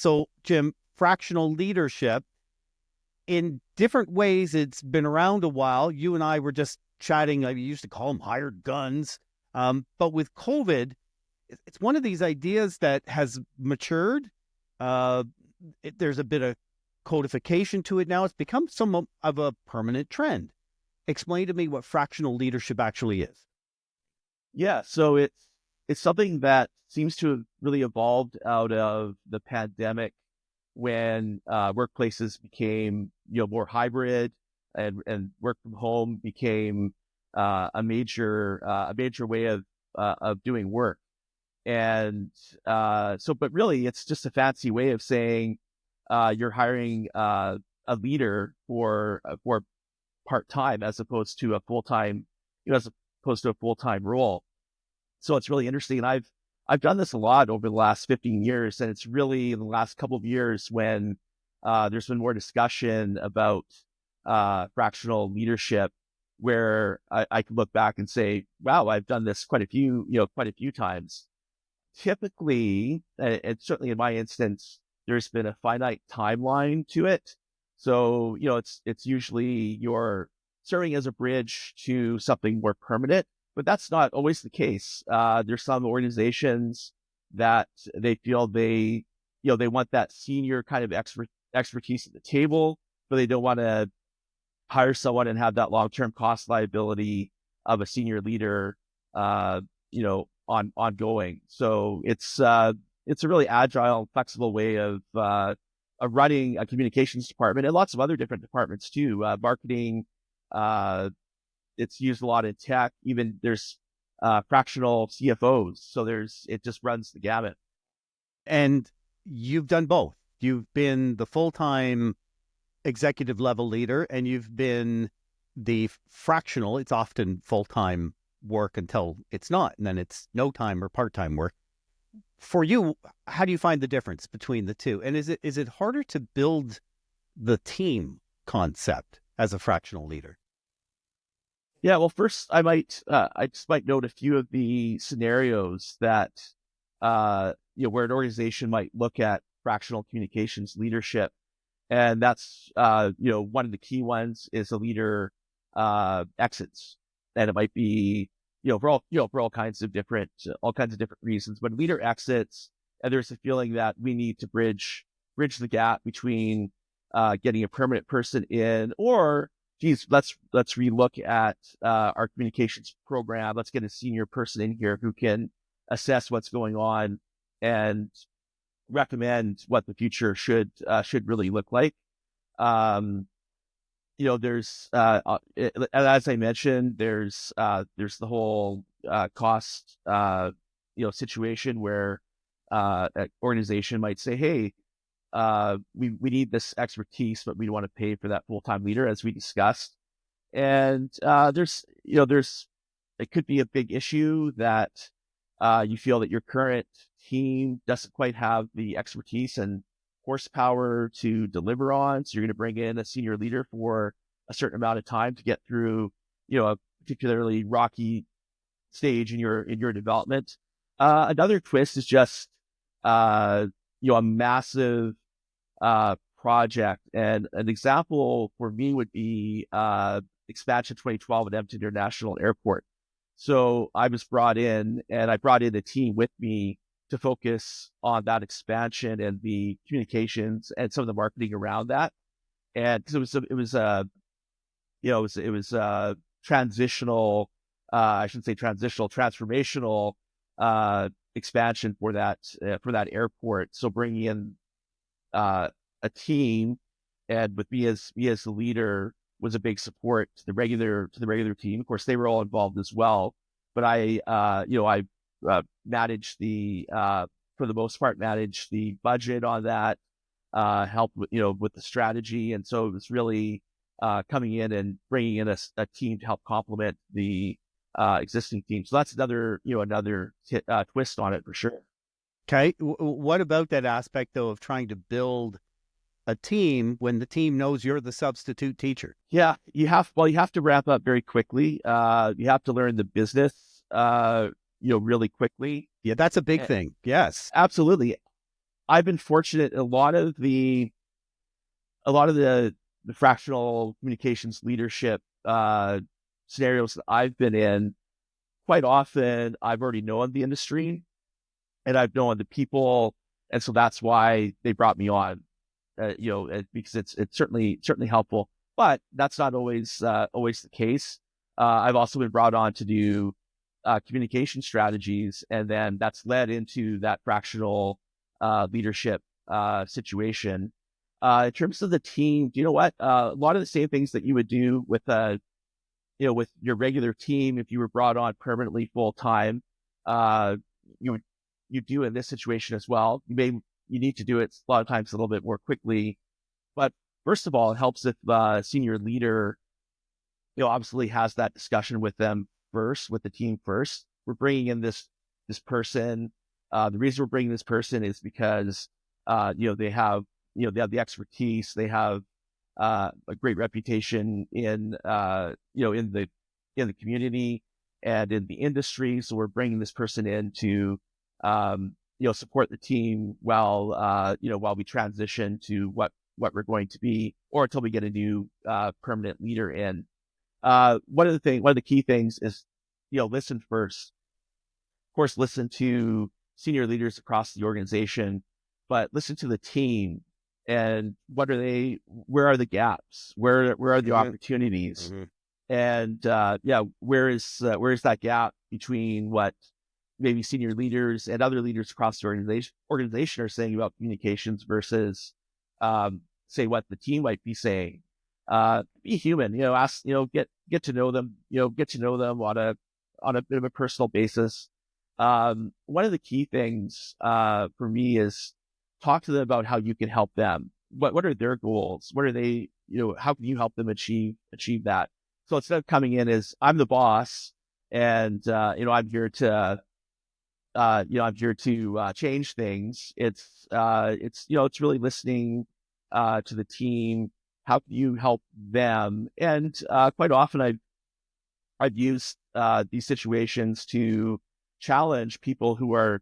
So, Jim, fractional leadership, in different ways, it's been around a while. You and I were just chatting. I used to call them hired guns. But with COVID, it's one of these ideas that has matured. Uh, there's a bit of codification to it now. It's become some of a permanent trend. Explain to me what fractional leadership actually is. Yeah, so it's something that seems to have really evolved out of the pandemic when workplaces became more hybrid and work from home became a major way of doing work. And but really, it's just a fancy way of saying you're hiring a leader for part time as opposed to a full time, as opposed to a full time role. So it's really interesting. And I've done this a lot over the last 15 years, and it's really in the last couple of years when there's been more discussion about fractional leadership, where I can look back and say, wow, I've done this quite a few times. Typically, and certainly in my instance, there's been a finite timeline to it. So, it's usually you're serving as a bridge to something more permanent, but that's not always the case. There's some organizations that they feel they want that senior kind of expertise at the table, but they don't want to hire someone and have that long-term cost liability of a senior leader, ongoing. So it's a really agile, flexible way of running a communications department and lots of other different departments too. Marketing, it's used a lot in tech. Even there's fractional CFOs. So it just runs the gamut. And you've done both. You've been the full-time executive level leader, and you've been the fractional. It's often full-time work until it's not, and then it's no time or part-time work. For you, how do you find the difference between the two? And is it harder to build the team concept as a fractional leader? Yeah, well, first I just might note a few of the scenarios that where an organization might look at fractional communications leadership, and that's one of the key ones is a leader exits, and it might be for all kinds of different reasons. But leader exits, and there's a feeling that we need to bridge the gap between getting a permanent person in, or geez, let's relook at our communications program. Let's get a senior person in here who can assess what's going on and recommend what the future should really look like. There's as I mentioned, there's the whole cost situation where an organization might say, hey, we need this expertise, but we don't want to pay for that full-time leader, as we discussed. And it could be a big issue that you feel that your current team doesn't quite have the expertise and horsepower to deliver on. So you're going to bring in a senior leader for a certain amount of time to get through, a particularly rocky stage in your development. Another twist is just, a massive project. And an example for me would be expansion 2012 at Edmonton International Airport. So I was brought in, and I brought in a team with me to focus on that expansion and the communications and some of the marketing around that. And because it was transitional, I shouldn't say transitional, transformational expansion for that airport. So bringing in a team, and with me as the leader, was a big support to the regular team. Of course, they were all involved as well, but I managed for the most part, managed the budget on that, helped with the strategy. And so it was really coming in and bringing in a team to help complement the existing team. So that's another twist on it for sure. Okay. What about that aspect, though, of trying to build a team when the team knows you're the substitute teacher? Yeah, you have to ramp up very quickly. You have to learn the business, really quickly. Yeah, that's a big thing. Yes. Absolutely. I've been fortunate. A lot of the fractional communications leadership scenarios that I've been in, quite often I've already known the industry and I've known the people, and so that's why they brought me on. Because it's certainly helpful, but that's not always the case. I've also been brought on to do communication strategies, and then that's led into that fractional leadership situation. In terms of the team, do you know what? A lot of the same things that you would do with with your regular team if you were brought on permanently full time, uh, you you do in this situation as well. You need to do it a lot of times a little bit more quickly, but first of all, it helps if senior leader, obviously has that discussion with them first, with the team first. We're bringing in this person. The reason we're bringing this person is because they have the expertise, they have a great reputation in the community and in the industry. So we're bringing this person in to support the team while we transition to what we're going to be, or until we get a new permanent leader in. One of the key things is listen first. Of course, listen to senior leaders across the organization, but listen to the team and where are the gaps? Where are the opportunities? Mm-hmm. And where is that gap between what maybe senior leaders and other leaders across the organization are saying about communications versus say what the team might be saying. Be human, ask, get to know them, on a bit of a personal basis. One of the key things for me is talk to them about how you can help them. What are their goals? What are they, how can you help them achieve that? So instead of coming in as I'm the boss and, I'm here to, change things. It's really listening, to the team. How can you help them? And, quite often I've used, these situations to challenge people who are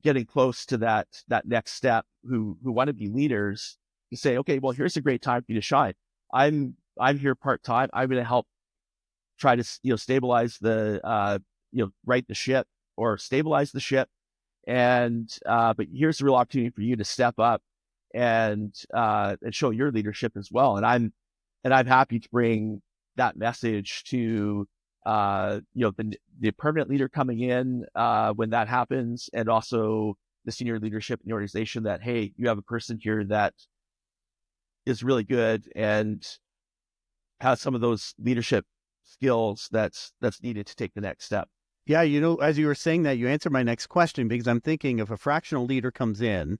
getting close to that next step, who want to be leaders, to say, okay, well, here's a great time for you to shine. I'm here part time. I'm going to help try to stabilize right the ship or stabilize the ship, and but here's a real opportunity for you to step up and show your leadership as well. And I'm happy to bring that message to the permanent leader coming in when that happens, and also the senior leadership in the organization, that, hey, you have a person here that is really good and has some of those leadership skills that's needed to take the next step. Yeah, as you were saying that, you answered my next question, because I'm thinking if a fractional leader comes in,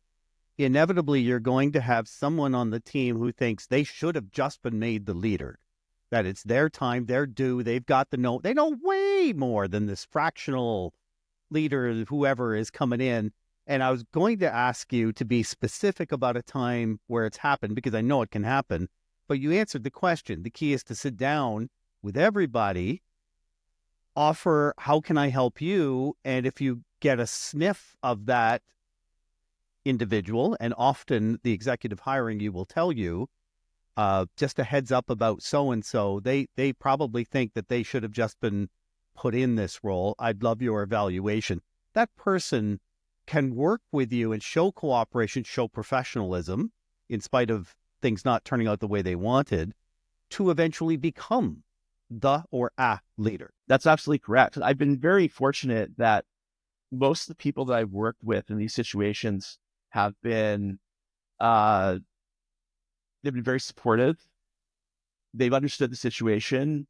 inevitably you're going to have someone on the team who thinks they should have just been made the leader, that it's their time, their due, they've got the know, they know way more than this fractional leader, whoever is coming in. And I was going to ask you to be specific about a time where it's happened, because I know it can happen, but you answered the question. The key is to sit down with everybody, offer, how can I help you? And if you get a sniff of that individual, and often the executive hiring you will tell you, just a heads up about so-and-so, they probably think that they should have just been put in this role. I'd love your evaluation. That person can work with you and show cooperation, show professionalism, in spite of things not turning out the way they wanted, to eventually become the or a leader. That's absolutely correct. I've been very fortunate that most of the people that I've worked with in these situations have been, they've been very supportive. They've understood the situation,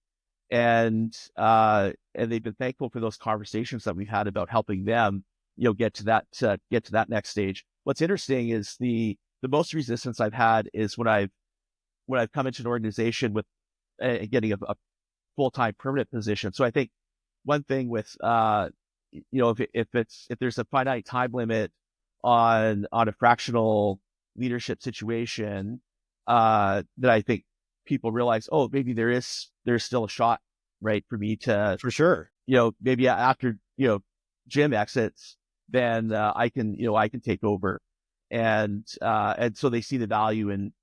and they've been thankful for those conversations that we've had about helping them, get to that next stage. What's interesting is the most resistance I've had is when I've come into an organization with getting a full-time permanent position. So I think one thing with if there's a finite time limit on a fractional leadership situation, that I think people realize, oh, maybe there's still a shot, right, for me to, For sure, maybe after Jim exits, then I can take over. and so they see the value in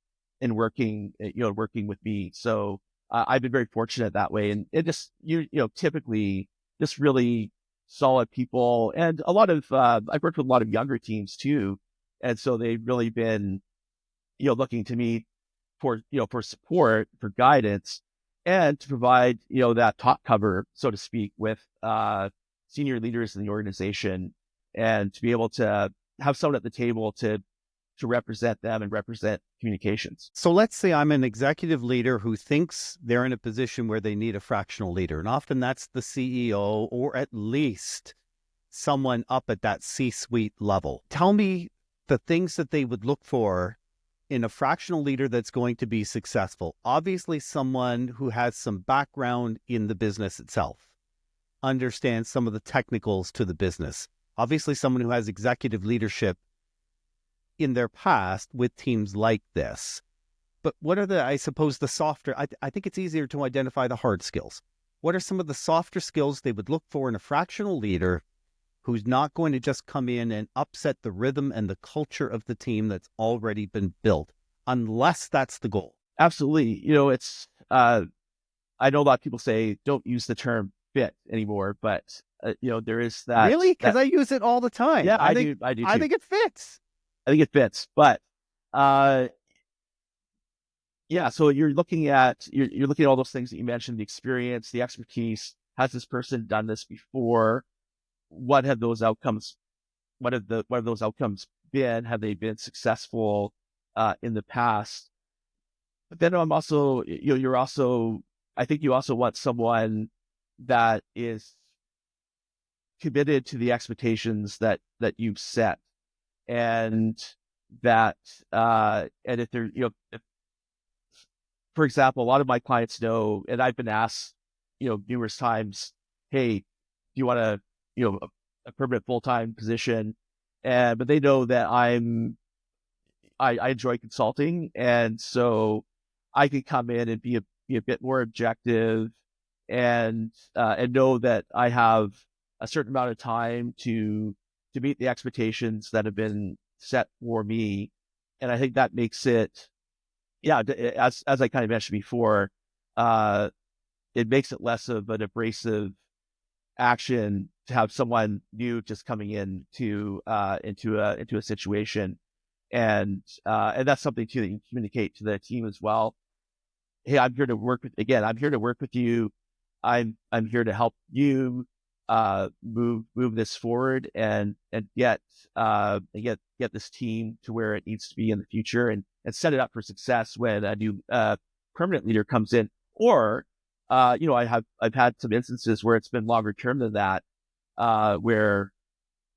working, working with me. So I've been very fortunate that way, and it just typically just really solid people, and a lot of I've worked with a lot of younger teams too, and so they've really been looking to me for support, for guidance, and to provide that top cover, so to speak, with senior leaders in the organization, and to be able to have someone at the table to represent them and represent communications. So let's say I'm an executive leader who thinks they're in a position where they need a fractional leader. And often that's the CEO, or at least someone up at that C-suite level. Tell me the things that they would look for in a fractional leader that's going to be successful. Obviously, someone who has some background in the business itself, understands some of the technicals to the business. Obviously, someone who has executive leadership in their past with teams like this. But what are I suppose, the softer, I think it's easier to identify the hard skills. What are some of the softer skills they would look for in a fractional leader who's not going to just come in and upset the rhythm and the culture of the team that's already been built, unless that's the goal? Absolutely. It's, I know a lot of people say don't use the term fit anymore, but, there is that. Really? Because I use it all the time. Yeah, I do. I do too. I think it fits. I think it fits, but yeah. So you're looking at all those things that you mentioned: the experience, the expertise. Has this person done this before? What have those outcomes? What have those outcomes been? Have they been successful in the past? But then I'm also, you're also, I think you also want someone that is committed to the expectations that you've set, and that and if they're if, for example, a lot of my clients know, and I've been asked numerous times, hey, do you want a permanent full-time position? But they know that I enjoy consulting, and so I can come in and be a bit more objective, and know that I have a certain amount of time to meet the expectations that have been set for me. And I think that makes it, as I kind of mentioned before, it makes it less of an abrasive action to have someone new just coming in to into a situation, and that's something too that you communicate to the team as well. Hey, I'm here to work with you. I'm here to help you move this forward, and get this team to where it needs to be in the future, and set it up for success when a new permanent leader comes in. Or I've had some instances where it's been longer term than that, where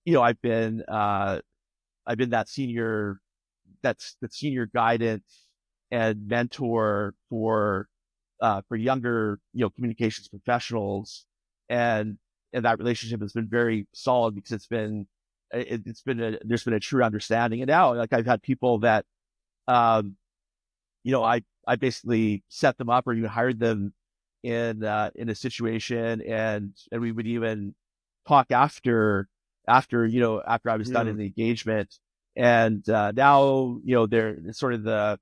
I've been that senior guidance and mentor for younger communications professionals, and that relationship has been very solid because there's been a true understanding. And now, like, I've had people that I basically set them up or even hired them in a situation, and we would even talk after I was done in the engagement, and now they're sort of the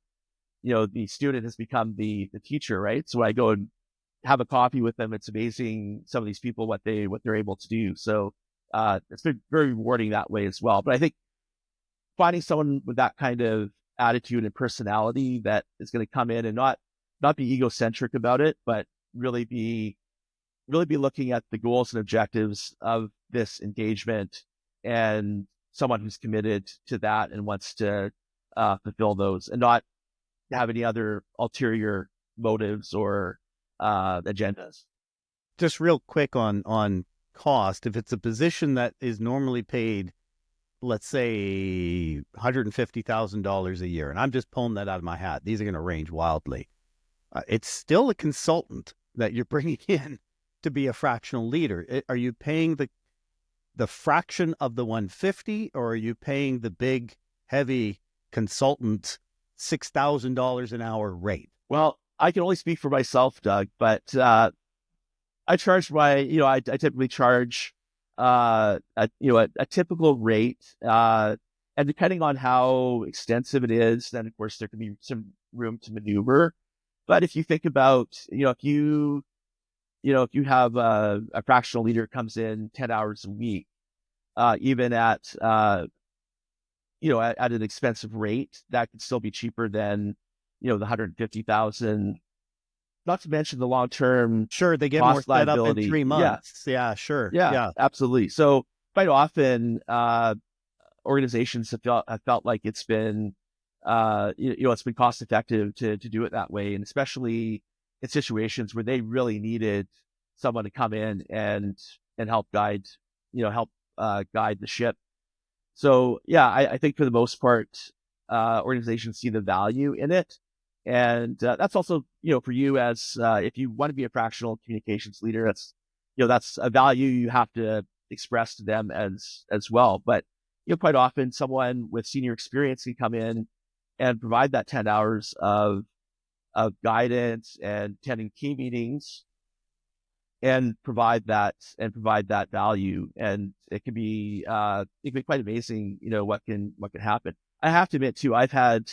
student has become the teacher, right? So I go and have a coffee with them. It's amazing, some of these people, what they're able to do. So it's been very rewarding that way as well. But I think finding someone with that kind of attitude and personality that is going to come in and not be egocentric about it, but really be looking at the goals and objectives of this engagement, and someone who's committed to that and wants to fulfill those, and not have any other ulterior motives or agendas. Just real quick on cost. If it's a position that is normally paid, let's say $150,000 a year, and I'm just pulling that out of my hat, these are going to range wildly. It's still a consultant that you're bringing in to be a fractional leader. Are you paying the fraction of the 150, or are you paying the big, heavy consultant $6,000 an hour rate? Well, I can only speak for myself, Doug, but I charge I typically charge a typical rate. And depending on how extensive it is, then of course there can be some room to maneuver. But if you think about, if you have a fractional leader comes in 10 hours a week, even at an expensive rate, that could still be cheaper than, the 150,000, not to mention the long-term Sure, they get more cost set up in liability. 3 Yeah. months. Yeah, sure. Yeah, Yeah. absolutely. So quite often, organizations have felt like it's been, it's been cost effective to do it that way, and especially in situations where they really needed someone to come in and help guide, guide the ship. So yeah, I think for the most part, organizations see the value in it, and that's also, for you as if you want to be a fractional communications leader, that's a value you have to express to them as well. But quite often someone with senior experience can come in and provide that 10 hours of guidance and attending key meetings and provide that value. And it can be quite amazing, what can happen. I have to admit too, I've had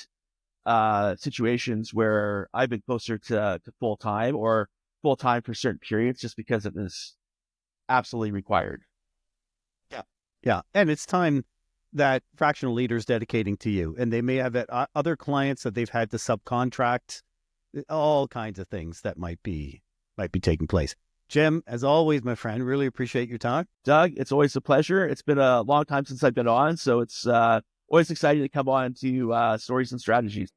situations where I've been closer to full time or full time for certain periods just because it was absolutely required. Yeah. Yeah. And it's time that fractional leaders dedicating to you, and they may have other clients that they've had to subcontract, all kinds of things that might be taking place. Jim, as always, my friend, really appreciate your time. Doug, it's always a pleasure. It's been a long time since I've been on, so it's always exciting to come on to Stories and Strategies.